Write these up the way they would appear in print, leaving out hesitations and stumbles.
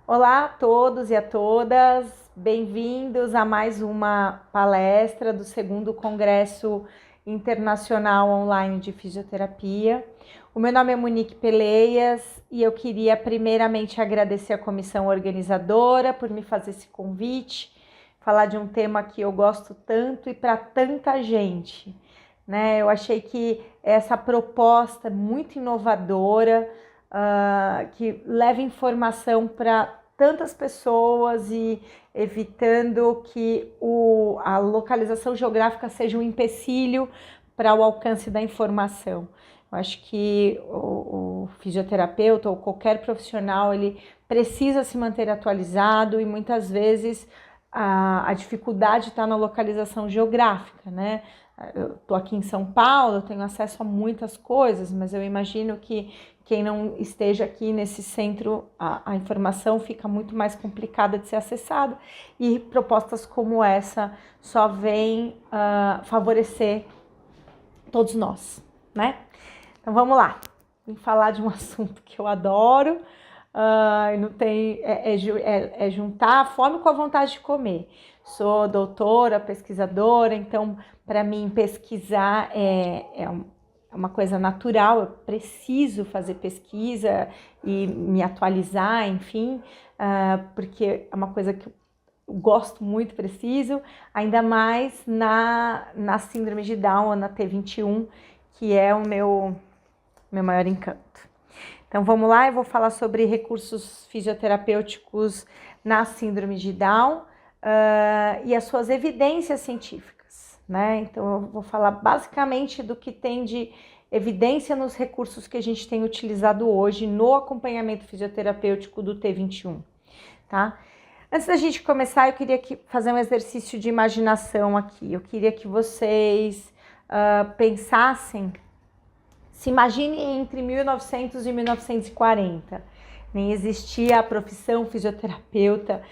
Olá a todos e a todas, bem-vindos a mais uma palestra do segundo Congresso Internacional Online de Fisioterapia. O meu nome é Monique Peleias e eu queria primeiramente agradecer a comissão organizadora por me fazer esse convite, falar de um tema que eu gosto tanto e para tanta gente, né? Eu achei que essa proposta é muito inovadora, que leva informação para tantas pessoas e evitando que a localização geográfica seja um empecilho para o alcance da informação. Eu acho que o fisioterapeuta ou qualquer profissional, ele precisa se manter atualizado e muitas vezes a dificuldade está na localização geográfica, né? Eu estou aqui em São Paulo, eu tenho acesso a muitas coisas, mas eu imagino que quem não esteja aqui nesse centro, a informação fica muito mais complicada de ser acessada e propostas como essa só vêm favorecer todos nós, né? Então vamos lá, vim falar de um assunto que eu adoro, não tem, é juntar a fome com a vontade de comer. Sou doutora, pesquisadora, então para mim pesquisar é uma coisa natural, eu preciso fazer pesquisa e me atualizar, enfim, porque é uma coisa que eu gosto muito, preciso, ainda mais na síndrome de Down ou na T21, que é o meu maior encanto. Então vamos lá, eu vou falar sobre recursos fisioterapêuticos na síndrome de Down e as suas evidências científicas, né? Então eu vou falar basicamente do que tem de evidência nos recursos que a gente tem utilizado hoje no acompanhamento fisioterapêutico do T21, tá? Antes da gente começar, eu queria fazer um exercício de imaginação aqui. Eu queria que vocês pensassem, se imaginem entre 1900 e 1940. Nem existia a profissão fisioterapeuta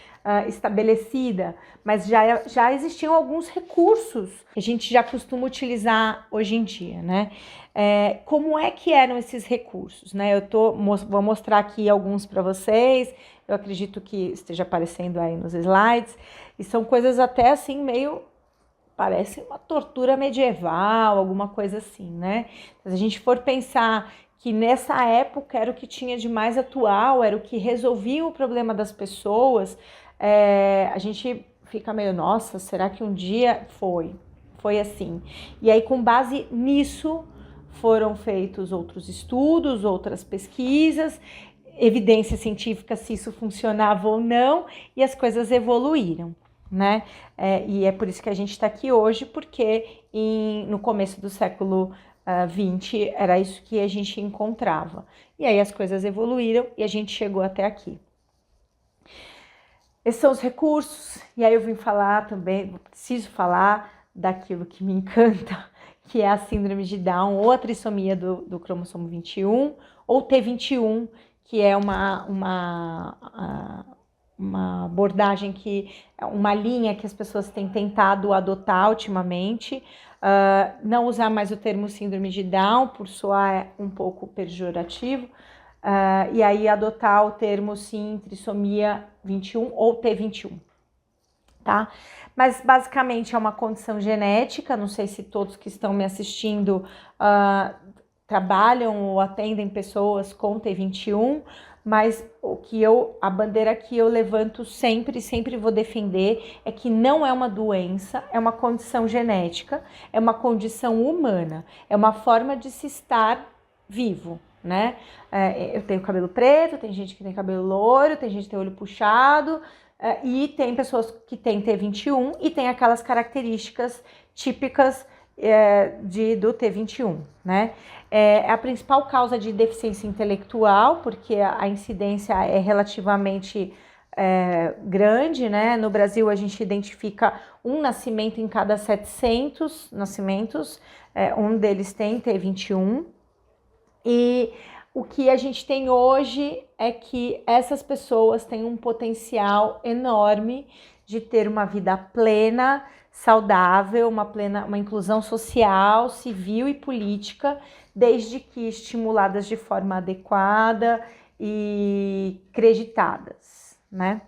estabelecida, mas já existiam alguns recursos que a gente já costuma utilizar hoje em dia, né? Como é que eram esses recursos, né? Vou mostrar aqui alguns para vocês, eu acredito que esteja aparecendo aí nos slides, e são coisas até assim meio... parece uma tortura medieval, alguma coisa assim, né? Se a gente for pensar que nessa época era o que tinha de mais atual, era o que resolvia o problema das pessoas, a gente fica meio, nossa, será que um dia foi assim? E aí, com base nisso, foram feitos outros estudos, outras pesquisas, evidência científica se isso funcionava ou não, e as coisas evoluíram, né? E é por isso que a gente está aqui hoje, porque no começo do século XX era isso que a gente encontrava. E aí as coisas evoluíram e a gente chegou até aqui. Esses são os recursos, e aí eu vim falar também, preciso falar daquilo que me encanta, que é a síndrome de Down ou a trissomia do cromossomo 21, ou T21, que é uma abordagem uma linha que as pessoas têm tentado adotar ultimamente, não usar mais o termo síndrome de Down, por soar um pouco pejorativo, e aí adotar o termo sim, trissomia 21 ou T21, tá? Mas basicamente é uma condição genética, não sei se todos que estão me assistindo trabalham ou atendem pessoas com T21, mas a bandeira que eu levanto sempre vou defender é que não é uma doença, é uma condição genética, é uma condição humana, é uma forma de se estar vivo, né? Eu tenho cabelo preto, tem gente que tem cabelo loiro, tem gente que tem olho puxado, e tem pessoas que têm T21 e tem aquelas características típicas do T21, né? É a principal causa de deficiência intelectual, porque a incidência é relativamente grande, né? No Brasil, a gente identifica um nascimento em cada 700 nascimentos, um deles tem T21, e o que a gente tem hoje é que essas pessoas têm um potencial enorme de ter uma vida plena, saudável, uma inclusão social, civil e política, desde que estimuladas de forma adequada e creditadas, né?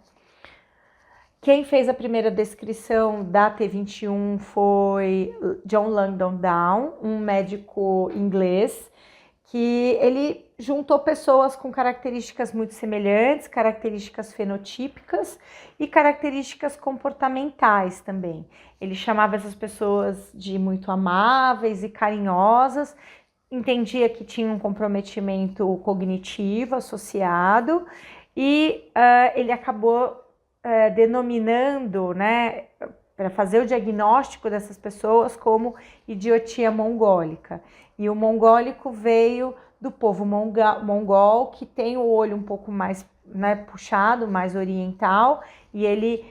Quem fez a primeira descrição da T21 foi John Langdon Down, um médico inglês, que ele juntou pessoas com características muito semelhantes, características fenotípicas e características comportamentais também. Ele chamava essas pessoas de muito amáveis e carinhosas, entendia que tinha um comprometimento cognitivo associado e ele acabou denominando, né, para fazer o diagnóstico dessas pessoas como idiotia mongólica. E o mongólico veio do povo mongol, que tem o olho um pouco mais, né, puxado, mais oriental, e ele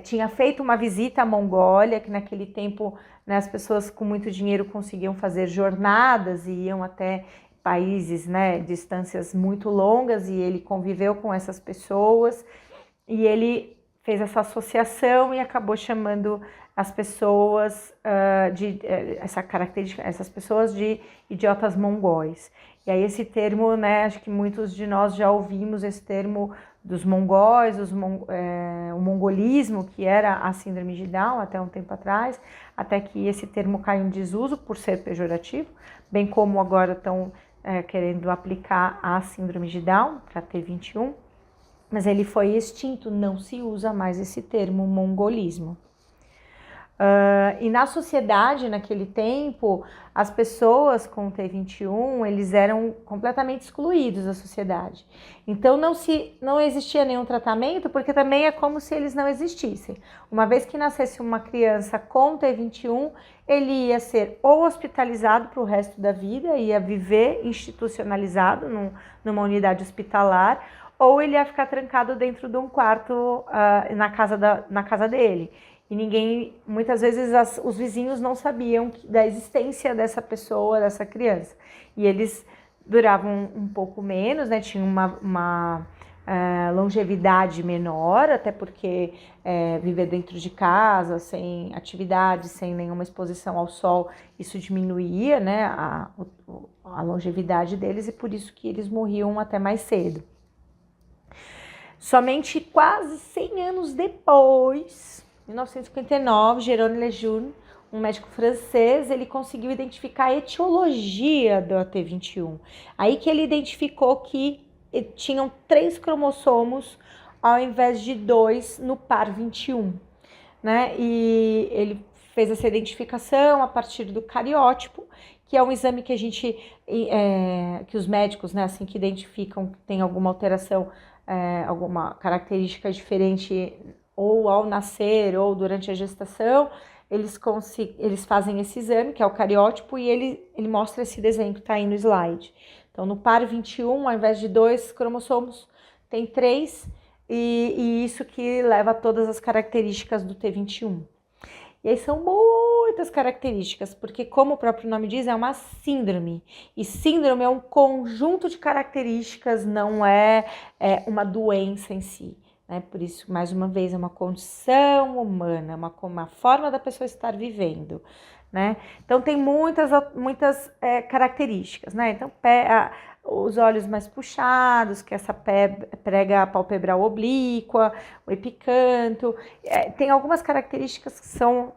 tinha feito uma visita à Mongólia, que naquele tempo, né, as pessoas com muito dinheiro conseguiam fazer jornadas e iam até países, né, distâncias muito longas, e ele conviveu com essas pessoas, e ele fez essa associação e acabou chamando as pessoas essas pessoas de idiotas mongóis. E aí esse termo, né, acho que muitos de nós já ouvimos esse termo dos mongóis, o mongolismo, que era a síndrome de Down até um tempo atrás, até que esse termo caiu em desuso por ser pejorativo, bem como agora estão querendo aplicar a síndrome de Down para T21, mas ele foi extinto, não se usa mais esse termo mongolismo. E na sociedade, naquele tempo, as pessoas com T21, eles eram completamente excluídos da sociedade. Então não existia nenhum tratamento, porque também é como se eles não existissem. Uma vez que nascesse uma criança com T21, ele ia ser ou hospitalizado para o resto da vida, ia viver institucionalizado numa unidade hospitalar, ou ele ia ficar trancado dentro de um quarto na casa dele. E ninguém, muitas vezes os vizinhos não sabiam da existência dessa pessoa, dessa criança. E eles duravam um pouco menos, né? Tinham uma longevidade menor, até porque viver dentro de casa, sem atividade, sem nenhuma exposição ao sol, isso diminuía, né, a longevidade deles, e por isso que eles morriam até mais cedo. Somente quase 100 anos depois, em 1959, Jérôme Lejeune, um médico francês, ele conseguiu identificar a etiologia do AT21. Aí que ele identificou que tinham 3 cromossomos ao invés de 2 no par 21, né? E ele fez essa identificação a partir do cariótipo, que é um exame que que os médicos, né, assim que identificam que tem alguma alteração, alguma característica diferente, ou ao nascer ou durante a gestação, eles fazem esse exame, que é o cariótipo, e ele mostra esse desenho que está aí no slide. Então, no par 21, ao invés de 2 cromossomos, tem 3, e isso que leva a todas as características do T21. E aí são muitas características, porque como o próprio nome diz, é uma síndrome. E síndrome é um conjunto de características, não é uma doença em si. Né? Por isso, mais uma vez, é uma condição humana, uma forma da pessoa estar vivendo. Né? Então, tem muitas características. Né? Então, os olhos mais puxados, que essa prega a palpebral oblíqua, o epicanto. Tem algumas características que são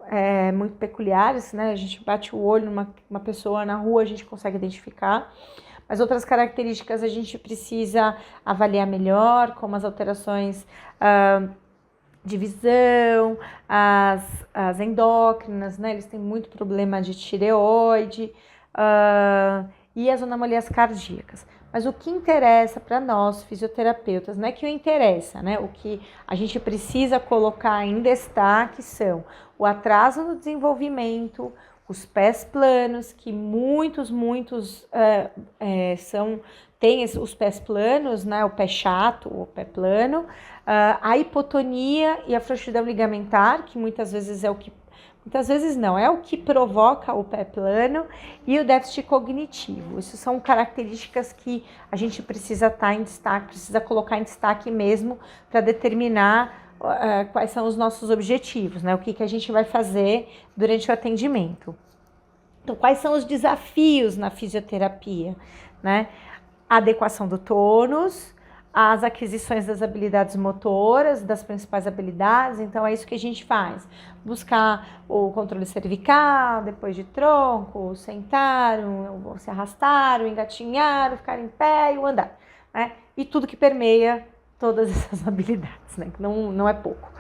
muito peculiares. Né? A gente bate o olho numa pessoa na rua, a gente consegue identificar. Mas outras características a gente precisa avaliar melhor, como as alterações de visão, as endócrinas, né? Eles têm muito problema de tireoide e as anomalias cardíacas. Mas o que interessa para nós, fisioterapeutas, não é que o interessa, né? O que a gente precisa colocar em destaque são o atraso no desenvolvimento, os pés planos, que muitos têm os pés planos, né? O pé chato, o pé plano, a hipotonia e a frouxidão ligamentar, que muitas vezes é o que provoca o pé plano, e o déficit cognitivo. Isso são características que a gente precisa estar em destaque, precisa colocar em destaque mesmo para determinar quais são os nossos objetivos, né? O que a gente vai fazer durante o atendimento. Então, quais são os desafios na fisioterapia, né? A adequação do tônus, as aquisições das habilidades motoras, das principais habilidades. Então é isso que a gente faz, buscar o controle cervical, depois de tronco, sentar, se arrastar, o engatinhar, o ficar em pé e o andar, né? E tudo que permeia todas essas habilidades, né? Não é pouco.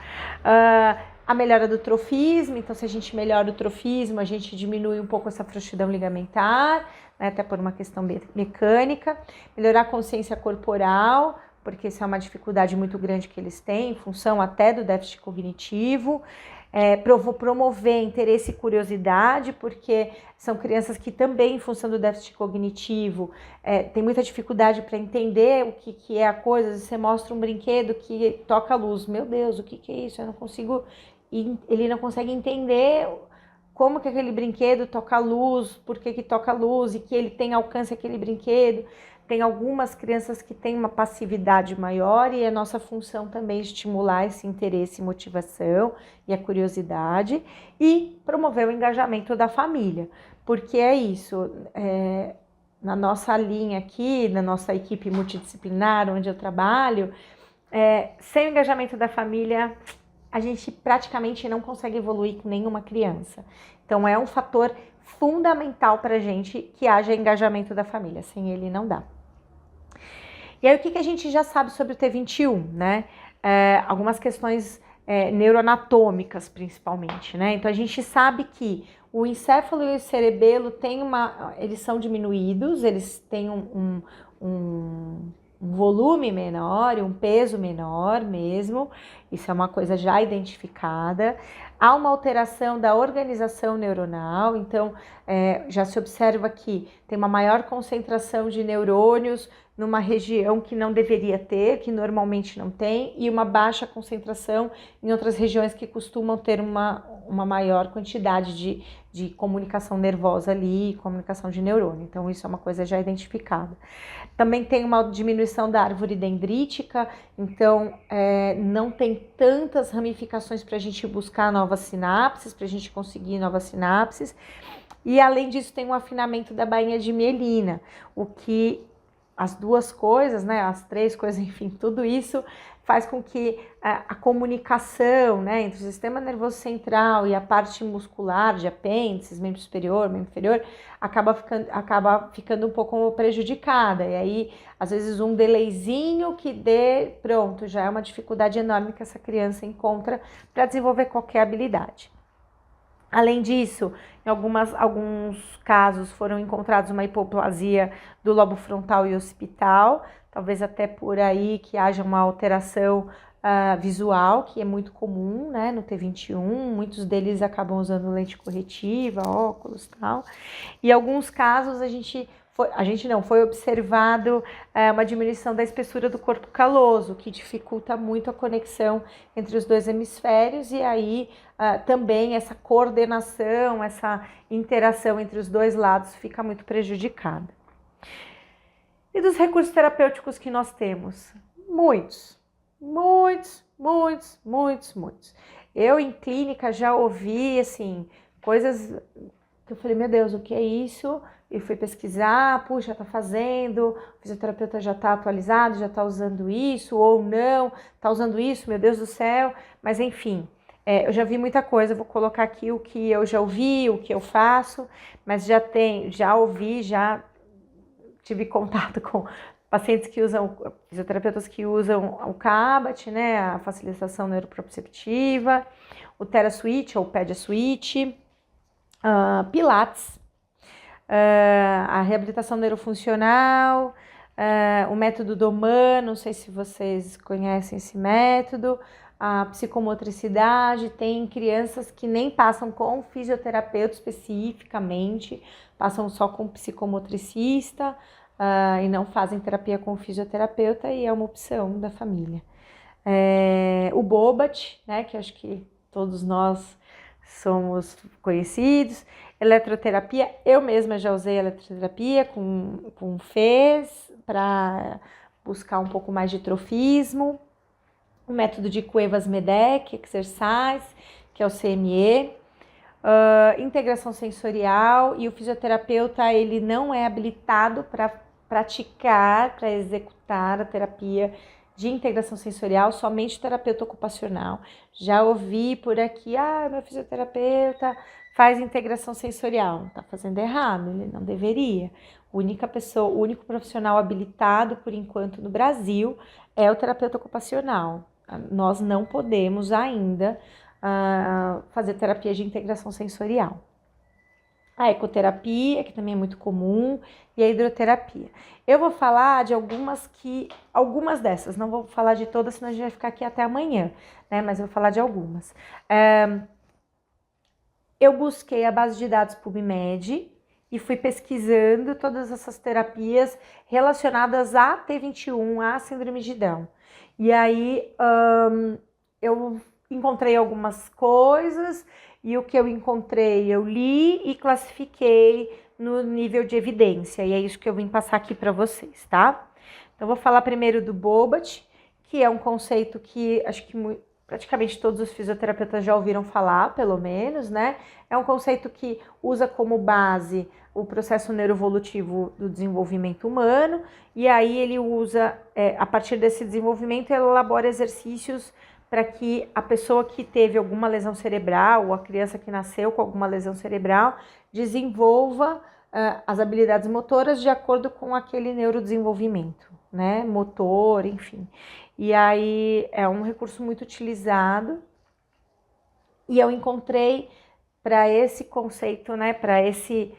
A melhora do trofismo, então se a gente melhora o trofismo, a gente diminui um pouco essa frouxidão ligamentar, né, até por uma questão mecânica. Melhorar a consciência corporal, porque isso é uma dificuldade muito grande que eles têm, em função até do déficit cognitivo. Promover interesse e curiosidade, porque são crianças que também, em função do déficit cognitivo, tem muita dificuldade para entender o que é a coisa. Você mostra um brinquedo que toca a luz, meu Deus, o que é isso? Eu não consigo, ele não consegue entender como que aquele brinquedo toca a luz, por que toca a luz e que ele tem alcance aquele brinquedo. Tem algumas crianças que têm uma passividade maior e é nossa função também estimular esse interesse e motivação e a curiosidade e promover o engajamento da família, porque é isso, na nossa linha aqui, na nossa equipe multidisciplinar onde eu trabalho, sem o engajamento da família, a gente praticamente não consegue evoluir com nenhuma criança. Então é um fator fundamental para a gente que haja engajamento da família, sem ele não dá. E aí, o que a gente já sabe sobre o T21, né? Algumas questões neuroanatômicas, principalmente, né? Então, a gente sabe que o encéfalo e o cerebelo eles são diminuídos, eles têm um volume menor e um peso menor mesmo, isso é uma coisa já identificada. Há uma alteração da organização neuronal, então já se observa que tem uma maior concentração de neurônios numa região que não deveria ter, que normalmente não tem, e uma baixa concentração em outras regiões que costumam ter uma maior quantidade de comunicação nervosa ali, comunicação de neurônio. Então isso é uma coisa já identificada. Também tem uma diminuição da árvore dendrítica, então não tem tantas ramificações para a gente buscar novas sinapses, para a gente conseguir novas sinapses. E além disso tem um afinamento da bainha de mielina, o que as duas coisas, né, as três coisas, enfim, tudo isso faz com que a comunicação, né, entre o sistema nervoso central e a parte muscular de apêndices, membro superior, membro inferior, acaba ficando um pouco prejudicada. E aí, às vezes, um delayzinho pronto, já é uma dificuldade enorme que essa criança encontra para desenvolver qualquer habilidade. Além disso, em alguns casos foram encontrados uma hipoplasia do lobo frontal e occipital, talvez até por aí que haja uma alteração visual, que é muito comum, né, no T21, muitos deles acabam usando lente corretiva, óculos e tal. E em alguns casos foi observado uma diminuição da espessura do corpo caloso, que dificulta muito a conexão entre os dois hemisférios, e aí também essa coordenação, essa interação entre os dois lados fica muito prejudicada. E dos recursos terapêuticos que nós temos? Muitos. Eu, em clínica, já ouvi, assim, coisas que eu falei, meu Deus, o que é isso? E fui pesquisar, puxa, tá fazendo, o fisioterapeuta já tá atualizado, já tá usando isso, ou não, tá usando isso, meu Deus do céu. Mas, enfim, eu já vi muita coisa, vou colocar aqui o que eu já ouvi, o que eu faço, mas já tive contato com pacientes que usam, fisioterapeutas que usam o CABAT, né, a facilitação neuroproprioceptiva, o TheraSwitch ou PediaSwitch, Pilates, a reabilitação neurofuncional, o método Doman, não sei se vocês conhecem esse método, a psicomotricidade. Tem crianças que nem passam com fisioterapeuta especificamente, passam só com psicomotricista, e não fazem terapia com fisioterapeuta, e é uma opção da família. O Bobat, né, que acho que todos nós somos conhecidos. Eletroterapia, eu mesma já usei eletroterapia com FES para buscar um pouco mais de trofismo. O método de Cuevas-Medeck, Exercise, que é o CME. Integração sensorial, e o fisioterapeuta ele não é habilitado para praticar, para executar a terapia de integração sensorial somente terapeuta ocupacional. Já ouvi por aqui, meu fisioterapeuta faz integração sensorial. Tá fazendo errado, ele não deveria. A o único profissional habilitado por enquanto no Brasil é o terapeuta ocupacional. Nós não podemos ainda fazer terapia de integração sensorial. A ecoterapia, que também é muito comum, e a hidroterapia. Eu vou falar de algumas dessas, não vou falar de todas, senão a gente vai ficar aqui até amanhã, né? Mas eu vou falar de algumas. Eu busquei a base de dados PubMed e fui pesquisando todas essas terapias relacionadas a T21, a síndrome de Down. E aí eu encontrei algumas coisas e o que eu encontrei eu li e classifiquei no nível de evidência. E é isso que eu vim passar aqui para vocês, tá? Então, eu vou falar primeiro do Bobat, que é um conceito que acho que praticamente todos os fisioterapeutas já ouviram falar, pelo menos, né? É um conceito que usa como base o processo neuroevolutivo do desenvolvimento humano, e aí ele usa, a partir desse desenvolvimento, ele elabora exercícios para que a pessoa que teve alguma lesão cerebral, ou a criança que nasceu com alguma lesão cerebral, desenvolva as habilidades motoras de acordo com aquele neurodesenvolvimento, né? Motor, enfim. E aí é um recurso muito utilizado, e eu encontrei para esse conceito, né, para esse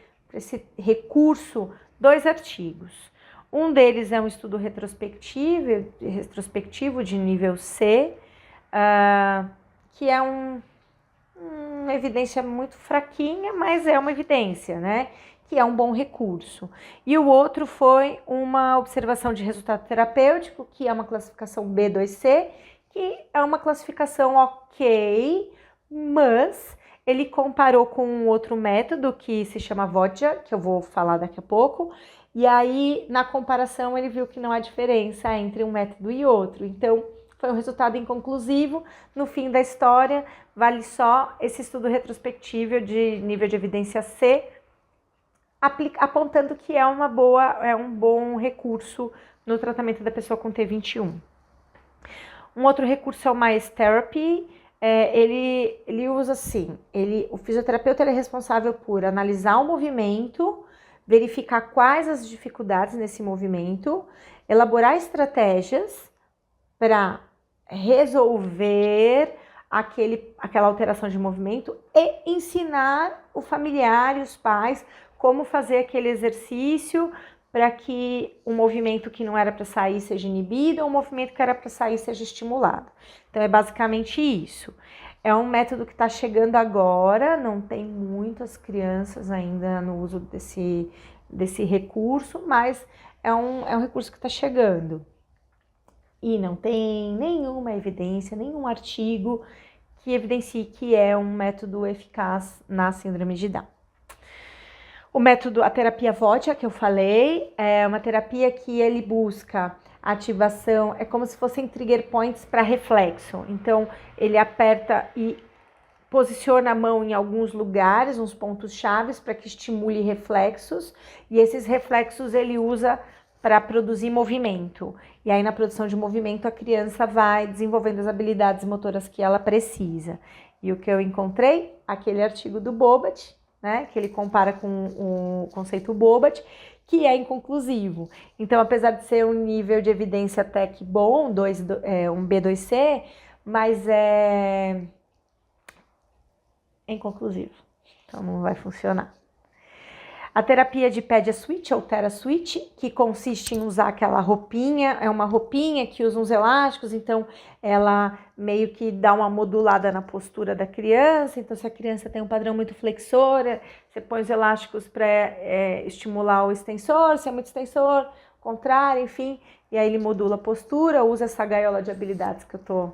recurso, 2 artigos. Um deles é um estudo retrospectivo de nível C, que é uma evidência muito fraquinha, mas é uma evidência, né? Que é um bom recurso. E o outro foi uma observação de resultado terapêutico, que é uma classificação B2C, que é uma classificação ok, mas ele comparou com um outro método que se chama VODGA, que eu vou falar daqui a pouco, e aí na comparação ele viu que não há diferença entre um método e outro. Então, foi um resultado inconclusivo. No fim da história, vale só esse estudo retrospectivo de nível de evidência C, apontando que é um bom recurso no tratamento da pessoa com T21. Um outro recurso é o Maes Therapy. Ele usa assim, o fisioterapeuta ele é responsável por analisar o movimento, verificar quais as dificuldades nesse movimento, elaborar estratégias para resolver aquela alteração de movimento e ensinar o familiar e os pais como fazer aquele exercício para que o movimento que não era para sair seja inibido ou o movimento que era para sair seja estimulado. Então é basicamente isso. É um método que está chegando agora, não tem muitas crianças ainda no uso desse recurso, mas é um recurso que está chegando. E não tem nenhuma evidência, nenhum artigo que evidencie que é um método eficaz na síndrome de Down. A terapia VODGA, que eu falei, é uma terapia que ele busca ativação, é como se fossem trigger points para reflexo. Então, ele aperta e posiciona a mão em alguns lugares, uns pontos chaves, para que estimule reflexos, e esses reflexos ele usa para produzir movimento. E aí, na produção de movimento, a criança vai desenvolvendo as habilidades motoras que ela precisa. E o que eu encontrei? Aquele artigo do Bobat, né, que ele compara com o conceito Bobat, que é inconclusivo. Então, apesar de ser um nível de evidência até que bom, um B2C, mas é inconclusivo. Então, não vai funcionar. A terapia de PediaSwitch ou TheraSwitch, que consiste em usar aquela roupinha, é uma roupinha que usa uns elásticos, então ela meio que dá uma modulada na postura da criança. Então, se a criança tem um padrão muito flexor, você põe os elásticos para estimular o extensor, se é muito extensor, contrário, enfim, e aí ele modula a postura, usa essa gaiola de habilidades que eu tô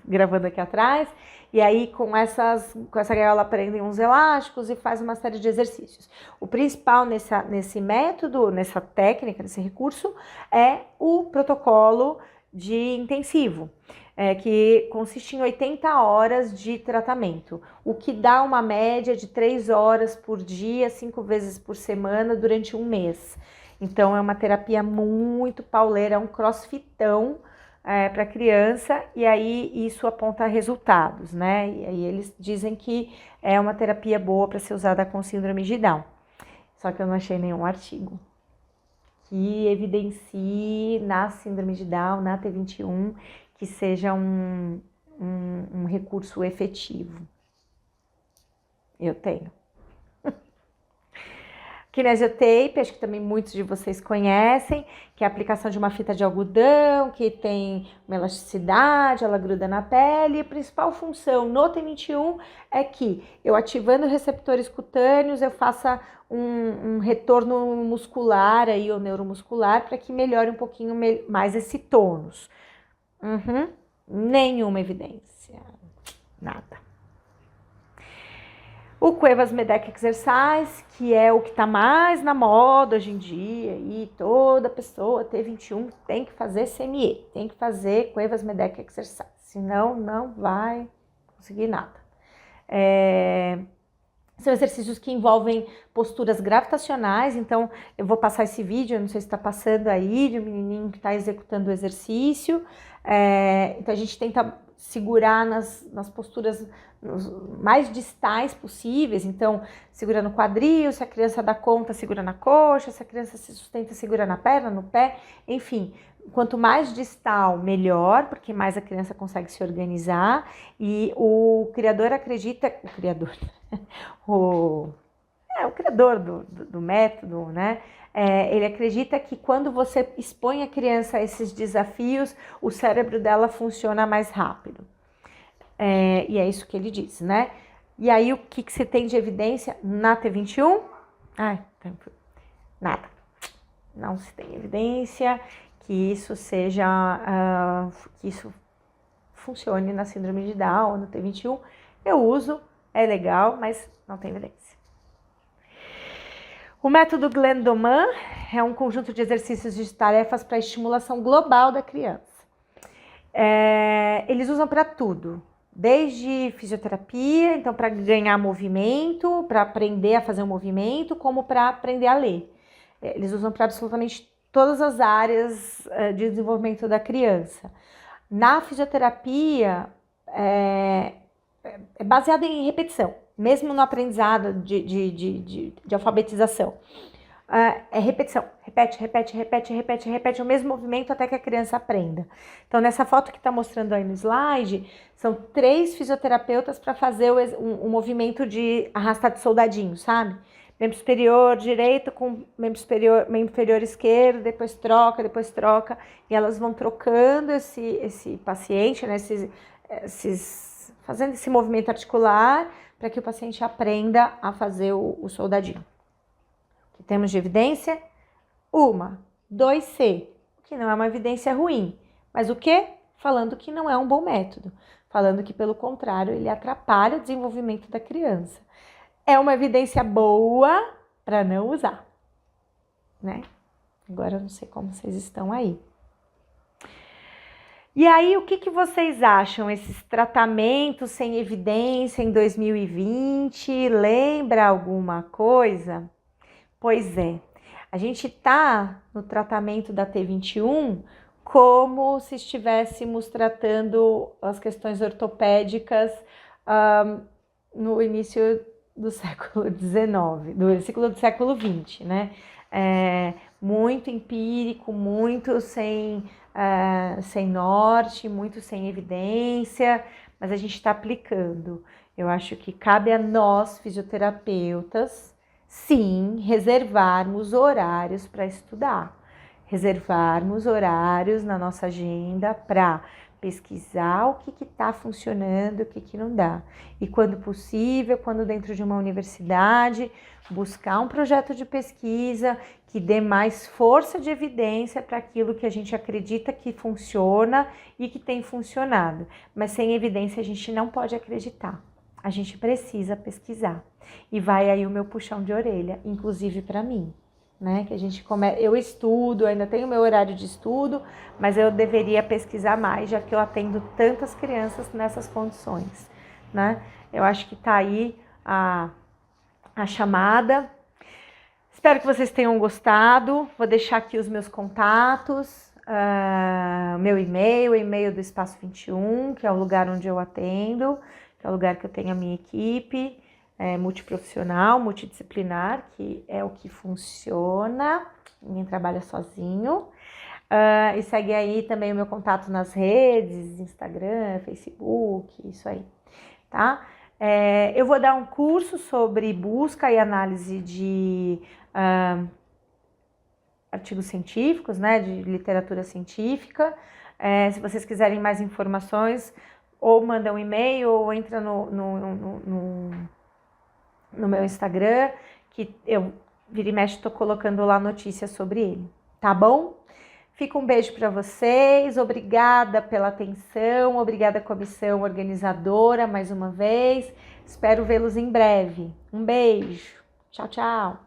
gravando aqui atrás, e aí com essa gaiola prendem uns elásticos e faz uma série de exercícios. O principal nesse método, nessa técnica, nesse recurso, é o protocolo de intensivo, que consiste em 80 horas de tratamento, o que dá uma média de 3 horas por dia, 5 vezes por semana, durante um mês. Então, é uma terapia muito pauleira, é um crossfitão para criança, e aí isso aponta resultados, né? E aí eles dizem que é uma terapia boa para ser usada com síndrome de Down. Só que eu não achei nenhum artigo que evidencie na síndrome de Down, na T21, que seja um recurso efetivo. Eu tenho. Kinesiotape, acho que também muitos de vocês conhecem, que é a aplicação de uma fita de algodão, que tem uma elasticidade, ela gruda na pele. E a principal função no T21 é que eu ativando receptores cutâneos, eu faça um retorno muscular aí, ou neuromuscular, para que melhore um pouquinho mais esse tônus. Nenhuma evidência, nada. O Cuevas Medeck Exercise, que é o que está mais na moda hoje em dia, e toda pessoa T21 tem que fazer CME, tem que fazer Cuevas Medeck Exercise, senão não vai conseguir nada. São exercícios que envolvem posturas gravitacionais, então eu vou passar esse vídeo, eu não sei se está passando aí, de um menininho que está executando o exercício. Então a gente tenta segurar nas posturas mais distais possíveis, então segura no quadril, se a criança dá conta, segura na coxa, se a criança se sustenta, segura na perna, no pé, enfim. Quanto mais distal, melhor, porque mais a criança consegue se organizar, e o criador acredita, o criador do método, né? Ele acredita que quando você expõe a criança a esses desafios, o cérebro dela funciona mais rápido. E é isso que ele diz, né? E aí, o que você tem de evidência na T21? Nada. Não se tem evidência que isso seja, que isso funcione na síndrome de Down ou no T21. Eu uso, é legal, mas não tem evidência. O método Glenn-Doman é um conjunto de exercícios de tarefas para estimulação global da criança. Eles usam para tudo, desde fisioterapia, então para ganhar movimento, para aprender a fazer um movimento, como para aprender a ler. Eles usam para absolutamente todas as áreas de desenvolvimento da criança. Na fisioterapia, é baseada em repetição, mesmo no aprendizado de alfabetização. É repetição, repete o mesmo movimento até que a criança aprenda. Então, nessa foto que está mostrando aí no slide, são 3 fisioterapeutas para fazer um movimento de arrastar de soldadinho, sabe? Membro superior direito com membro inferior esquerdo, depois troca, e elas vão trocando esse paciente, né, fazendo esse movimento articular para que o paciente aprenda a fazer o soldadinho. O que temos de evidência? 2C, que não é uma evidência ruim, mas o quê? Falando que não é um bom método, falando que, pelo contrário, ele atrapalha o desenvolvimento da criança. É uma evidência boa para não usar, né? Agora eu não sei como vocês estão aí. E aí, o que vocês acham? Esses tratamentos sem evidência em 2020, lembra alguma coisa? Pois é, a gente tá no tratamento da T21 como se estivéssemos tratando as questões ortopédicas no início do século XIX, do ciclo do século XX, né? Muito empírico, muito sem norte, muito sem evidência, mas a gente está aplicando. Eu acho que cabe a nós, fisioterapeutas, sim, reservarmos horários para estudar, reservarmos horários na nossa agenda para pesquisar o que está funcionando, o que não dá. E quando possível, quando dentro de uma universidade, buscar um projeto de pesquisa que dê mais força de evidência para aquilo que a gente acredita que funciona e que tem funcionado. Mas sem evidência a gente não pode acreditar. A gente precisa pesquisar. E vai aí o meu puxão de orelha, inclusive para mim. Né, que a gente eu estudo, ainda tenho meu horário de estudo, mas eu deveria pesquisar mais, já que eu atendo tantas crianças nessas condições, né? Eu acho que tá aí a chamada. Espero que vocês tenham gostado. Vou deixar aqui os meus contatos, meu e-mail, o e-mail do Espaço 21, que é o lugar onde eu atendo, que é o lugar que eu tenho a minha equipe multiprofissional, multidisciplinar, que é o que funciona, ninguém trabalha sozinho. E segue aí também o meu contato nas redes, Instagram, Facebook, isso aí, tá? Eu vou dar um curso sobre busca e análise de artigos científicos, né, de literatura científica. Se vocês quiserem mais informações, ou mandam um e-mail, ou entra no meu Instagram, que eu vira e mexe estou colocando lá notícias sobre ele, tá bom? Fica um beijo para vocês, obrigada pela atenção, obrigada comissão organizadora mais uma vez, espero vê-los em breve. Um beijo, tchau, tchau.